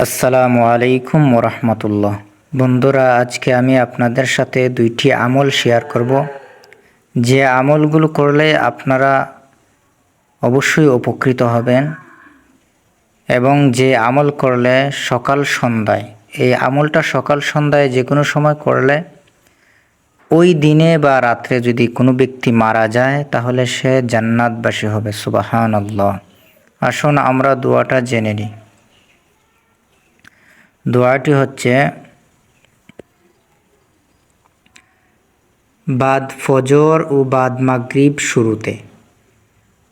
আসসালামু আলাইকুম ওরহমতুল্লাহ। বন্ধুরা, আজকে আমি আপনাদের সাথে দুইটি আমল শেয়ার করব, যে আমলগুলো করলে আপনারা অবশ্যই উপকৃত হবেন এবং যে আমল করলে সকাল সন্ধ্যায়, এই আমলটা সকাল সন্ধ্যায় যে কোনো সময় করলে ওই দিনে বা রাত্রে যদি কোনো ব্যক্তি মারা যায় তাহলে সে জান্নাতবাসী হবে। সুবহানাল্লাহ। আসুন আমরা দোয়াটা জেনে নিই। দোয়াটি হচ্ছে, বাদ ফজর ও বাদ মাগরিব শুরুতে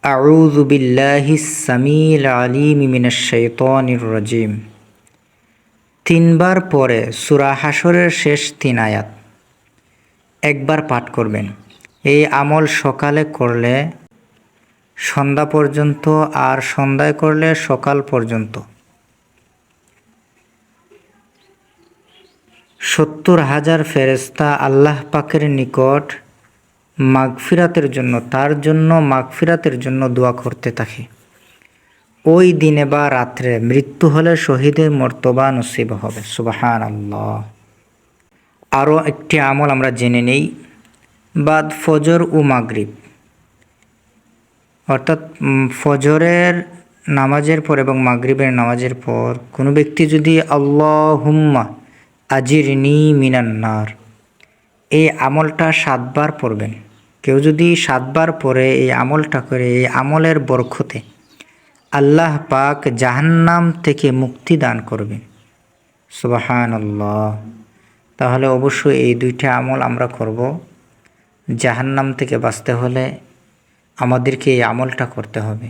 আউযু বিল্লাহিস সামিল আলিম মিনাশ শাইতানির রাজিম, তিনবার পরে সূরা হাশরের শেষ 3 আয়াত একবার পাঠ করবেন। এই আমল সকালে করলে সন্ধ্যা পর্যন্ত, আর সন্ধ্যায় করলে সকাল পর্যন্ত 70,000 ফেরেশতা আল্লাহ পাকের নিকট মাগফিরাতের জন্য, তার জন্য মাগফিরাতের জন্য দোয়া করতে থাকে। ওই দিনে বা রাত্রে মৃত্যু হলে শহীদের মর্তবা নসিব হবে। সুবহানাল্লাহ। আরও একটি আমল আমরা জেনে নেই। বাদ ফজর ও মাগরিব, অর্থাৎ ফজরের নামাজের পর এবং মাগরিবের নামাজের পর কোনো ব্যক্তি যদি আল্লাহুম্মা আজিরনি মিনান নার, এই আমলটা 7 বার পড়বেন। কেউ যদি 7 বার পড়ে এই আমলটা করে, এই আমলের বরকতে আল্লাহ পাক জাহান্নাম থেকে মুক্তি দান করবেন। সুবহানাল্লাহ। তাহলে অবশ্যই এই দুইটা আমল আমরা করব। জাহান্নাম থেকে বাঁচতে হলে আমাদেরকে এই আমলটা করতে হবে।